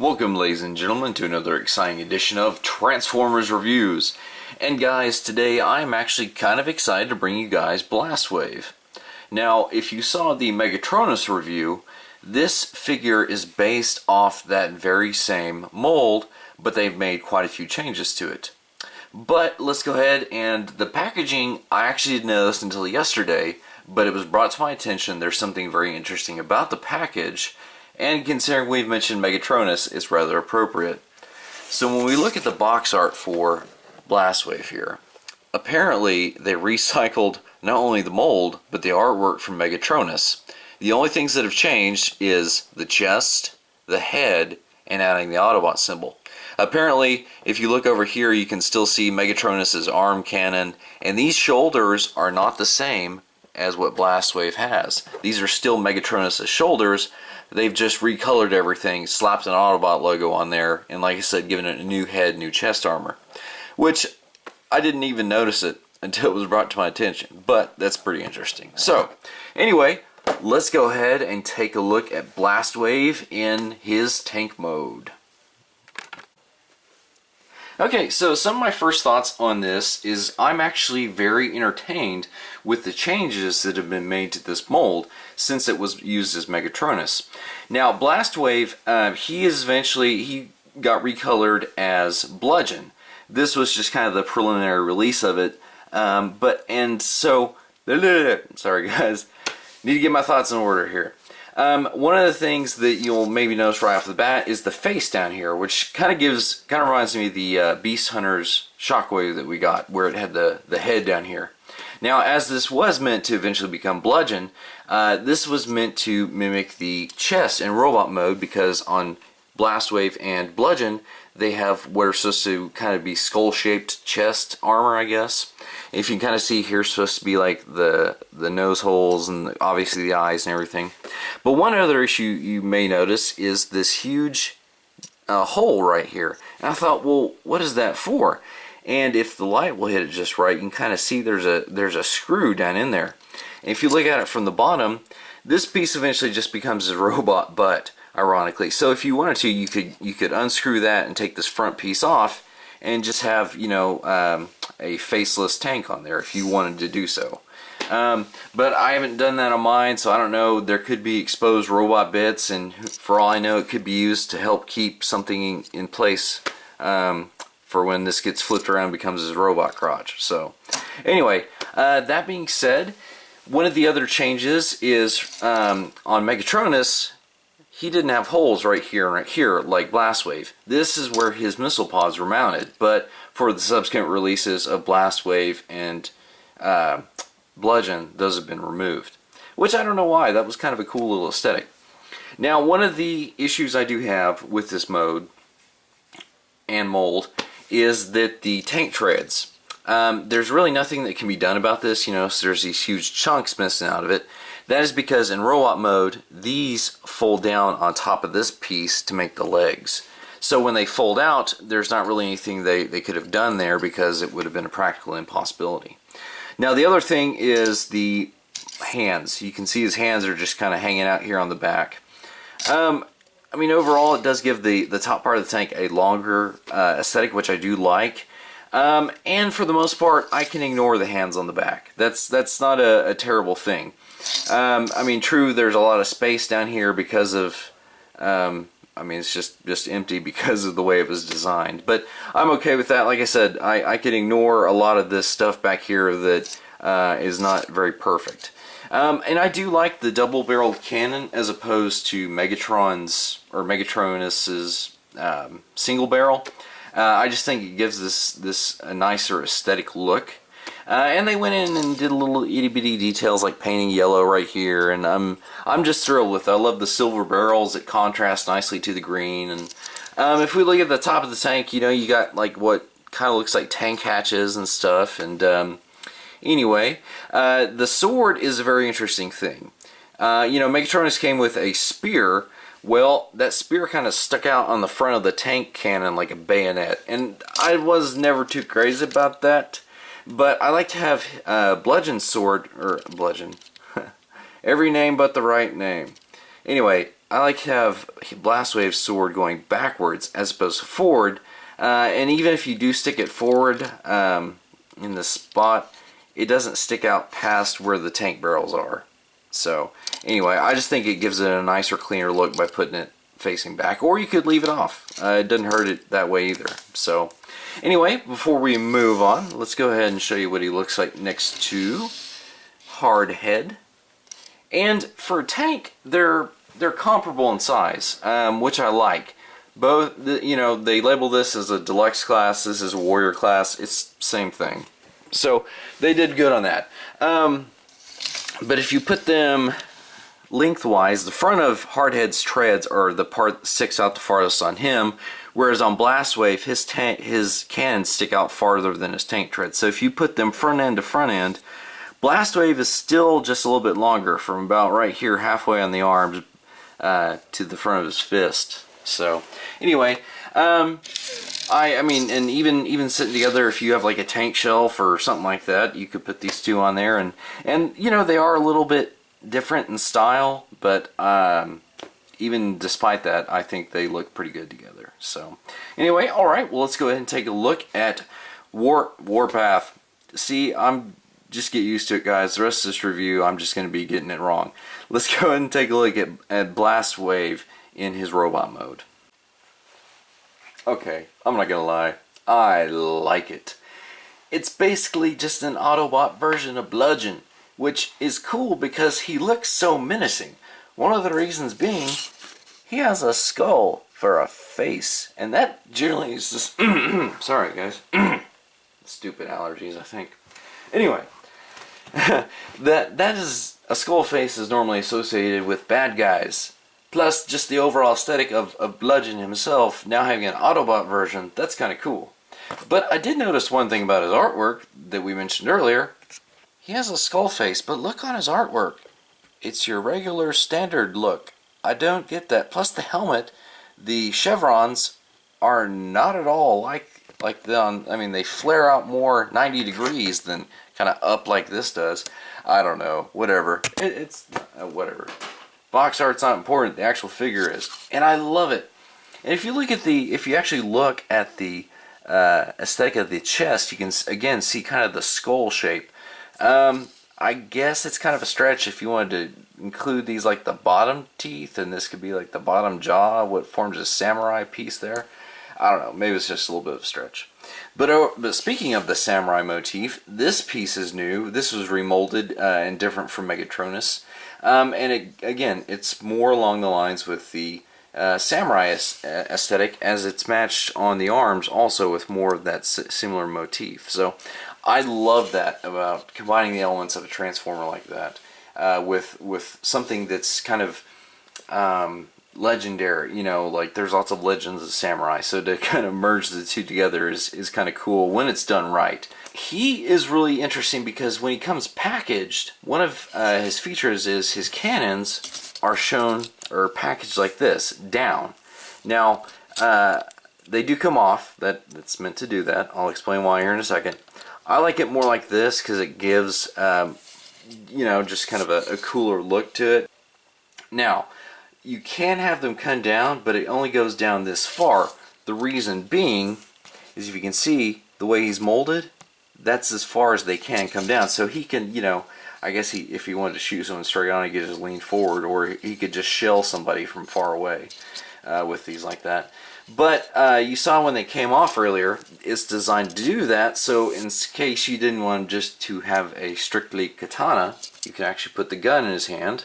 Welcome, ladies and gentlemen, to another exciting edition of Transformers Reviews. And guys, today I'm actually kind of excited to bring you guys Blastwave. Now, if you saw the Megatronus review, this figure is based off that very same mold, but they've made quite a few changes to it. But let's go ahead, and the packaging, I actually didn't know this until yesterday, but it was brought to my attention there's something very interesting about the package. And considering we've mentioned Megatronus, it's rather appropriate. So when we look at the box art for Blastwave here, apparently they recycled not only the mold, but the artwork from Megatronus. The only things that have changed is the chest, the head, and adding the Autobot symbol. Apparently, if you look over here, you can still see Megatronus's arm cannon, and these shoulders are not the same as what Blastwave has. These are still Megatronus's shoulders. They've just recolored everything, slapped an Autobot logo on there, and like I said, given it a new head, new chest armor. Which, I didn't even notice it until it was brought to my attention, but that's pretty interesting. So, anyway, let's go ahead and take a look at Blastwave in his tank mode. Okay, so some of my first thoughts on this is I'm actually very entertained with the changes that have been made to this mold since it was used as Megatronus. Now, Blastwave, he got recolored as Bludgeon. This was just kind of the preliminary release of it, sorry guys, need to get my thoughts in order here. One of the things that you'll maybe notice right off the bat is the face down here, which kind of reminds me of the Beast Hunter's Shockwave that we got, where it had the head down here. Now, as this was meant to eventually become Bludgeon, this was meant to mimic the chest in robot mode, because on Blastwave and Bludgeon, they have what are supposed to kind of be skull-shaped chest armor, I guess. If you can kind of see here, it's supposed to be like the nose holes and obviously the eyes and everything. But one other issue you may notice is this huge hole right here. And I thought, well, what is that for? And if the light will hit it just right, you can kind of see there's a screw down in there. And if you look at it from the bottom, this piece eventually just becomes a robot butt, ironically. So if you wanted to, you could unscrew that and take this front piece off and just have, you know, a faceless tank on there if you wanted to do so. But I haven't done that on mine, so I don't know. There could be exposed robot bits, and for all I know, it could be used to help keep something in place for when this gets flipped around and becomes his robot crotch. So anyway, that being said, one of the other changes is on Megatronus, he didn't have holes right here and right here like Blastwave. This is where his missile pods were mounted, but for the subsequent releases of Blastwave and Bludgeon, those have been removed. Which I don't know why, that was kind of a cool little aesthetic. Now, one of the issues I do have with this mode and mold is that the tank treads. There's really nothing that can be done about this, you know, so there's these huge chunks missing out of it. That is because in robot mode, these fold down on top of this piece to make the legs. So when they fold out, there's not really anything they could have done there, because it would have been a practical impossibility. Now, the other thing is the hands. You can see his hands are just kind of hanging out here on the back. I mean, overall, it does give the top part of the tank a longer aesthetic, which I do like. And for the most part, I can ignore the hands on the back. That's not a terrible thing. I mean, true, there's a lot of space down here because of, I mean, it's just empty because of the way it was designed. But I'm okay with that. Like I said, I can ignore a lot of this stuff back here that is not very perfect. And I do like the double-barreled cannon as opposed to Megatronus's single barrel. I just think it gives this a nicer aesthetic look. And they went in and did little itty-bitty details like painting yellow right here, and I'm just thrilled with it. I love the silver barrels that contrast nicely to the green. And if we look at the top of the tank, you know, you got like what kind of looks like tank hatches and stuff. And anyway, the sword is a very interesting thing. You know, Megatronus came with a spear. Well, that spear kind of stuck out on the front of the tank cannon like a bayonet, and I was never too crazy about that. But I like to have Bludgeon's sword, or Bludgeon, every name but the right name. Anyway, I like to have Blastwave's sword going backwards as opposed to forward. And even if you do stick it forward in the spot, it doesn't stick out past where the tank barrels are. So anyway, I just think it gives it a nicer, cleaner look by putting it facing back. Or you could leave it off. It doesn't hurt it that way either. So anyway, before we move on, let's go ahead and show you what he looks like next to Hardhead. And for a tank, they're comparable in size, which I like. Both, they label this as a deluxe class, this is a warrior class, it's same thing. So they did good on that. But if you put them lengthwise, the front of Hardhead's treads are the part that sticks out the farthest on him, whereas on Blastwave, his cannons stick out farther than his tank treads. So if you put them front end to front end, Blastwave is still just a little bit longer, from about right here, halfway on the arms, to the front of his fist. So anyway, I mean, and even sitting together, if you have like a tank shelf or something like that, you could put these two on there, and they are a little bit different in style, but even despite that, I think they look pretty good together. So anyway, all right, well, let's go ahead and take a look at Warpath. See, just get used to it, guys. The rest of this review, I'm just going to be getting it wrong. Let's go ahead and take a look at Blastwave in his robot mode. Okay, I'm not gonna lie, I like it. It's basically just an Autobot version of Bludgeon, which is cool because he looks so menacing. One of the reasons being, he has a skull for a face, and that generally is just sorry guys, stupid allergies I think. Anyway, that is, a skull face is normally associated with bad guys. Plus, just the overall aesthetic of Bludgeon himself, now having an Autobot version, that's kind of cool. But I did notice one thing about his artwork that we mentioned earlier. He has a skull face, but look on his artwork. It's your regular standard look. I don't get that. Plus the helmet, the chevrons are not at all like I mean, they flare out more 90 degrees than kind of up like this does. I don't know. Whatever. It's whatever. Box art's not important, the actual figure is. And I love it. And if you actually look at the aesthetic of the chest, you can again see kind of the skull shape. I guess it's kind of a stretch if you wanted to include these like the bottom teeth, and this could be like the bottom jaw, what forms a samurai piece there. I don't know, maybe it's just a little bit of a stretch. But speaking of the samurai motif, this piece is new. This was remolded and different from Megatronus. And again, it's more along the lines with the samurai aesthetic, as it's matched on the arms also with more of that similar motif. So I love that about combining the elements of a Transformer like that with something that's kind of legendary. Like there's lots of legends of samurai, so to kind of merge the two together is kind of cool when it's done right. He is really interesting because when he comes packaged, one of his features is his cannons are shown or packaged like this, down. Now, they do come off. That's meant to do that. I'll explain why here in a second. I like it more like this because it gives, just kind of a cooler look to it. Now, you can have them come down, but it only goes down this far. The reason being is if you can see the way he's molded, that's as far as they can come down. So he can, I guess if he wanted to shoot someone straight on, he could just lean forward, or he could just shell somebody from far away with these like that. But you saw when they came off earlier, it's designed to do that, so in case you didn't want just to have a strictly katana, you can actually put the gun in his hand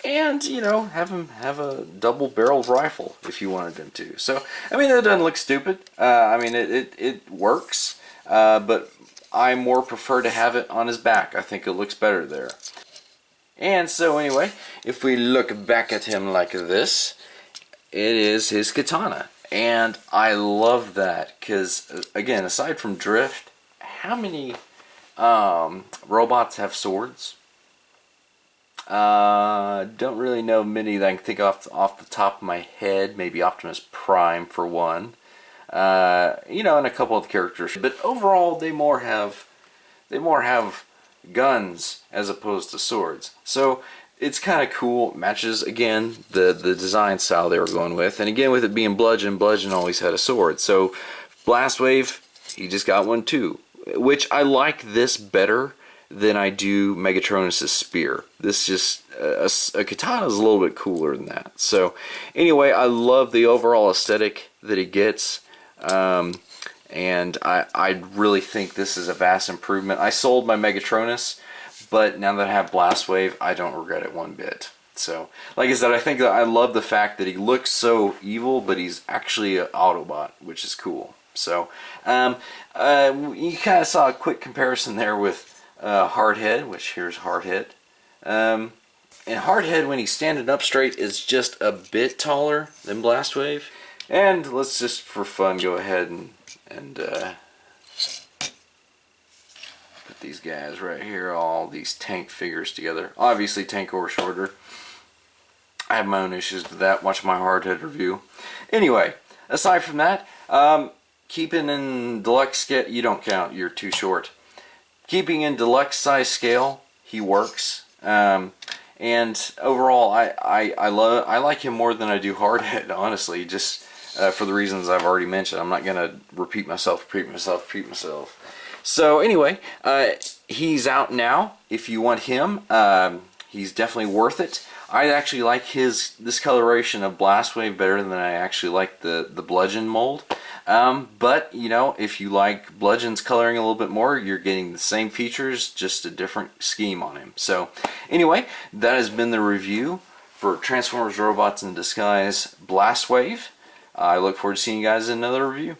and, have him have a double-barreled rifle if you wanted him to. So, I mean, that doesn't look stupid. I mean, it works, but I more prefer to have it on his back. I think it looks better there. And so, anyway, if we look back at him like this, it is his katana. And I love that, because, again, aside from drift, how many robots have swords? Don't really know many that I can think off the top of my head. Maybe Optimus Prime for one. And a couple of characters. But overall, they more have guns as opposed to swords. So it's kind of cool. Matches, again, the design style they were going with. And again, with it being Bludgeon, Bludgeon always had a sword. So Blastwave, he just got one too. Which I like this better than I do Megatronus' spear. This just, a katana is a little bit cooler than that. So anyway, I love the overall aesthetic that it gets. And I really think this is a vast improvement. I sold my Megatronus, but now that I have Blastwave, I don't regret it one bit. So, like I said, I think that I love the fact that he looks so evil, but he's actually an Autobot, which is cool. So, you kind of saw a quick comparison there with Hardhead, which here's Hardhead. And Hardhead, when he's standing up straight, is just a bit taller than Blastwave. And let's just, for fun, go ahead and put these guys right here, all these tank figures together. Obviously, tank or shorter. I have my own issues with that. Watch my Hardhead review. Anyway, aside from that, keeping in deluxe scale, you don't count. You're too short. Keeping in deluxe size scale, he works. And overall, I like him more than I do Hardhead. Honestly, just for the reasons I've already mentioned. I'm not gonna repeat myself. So anyway, he's out now. If you want him, he's definitely worth it. I actually like this coloration of Blastwave better than I actually like the Bludgeon mold. But you know, if you like Bludgeon's coloring a little bit more, you're getting the same features, just a different scheme on him. So anyway, that has been the review for Transformers Robots in Disguise Blastwave. I look forward to seeing you guys in another review.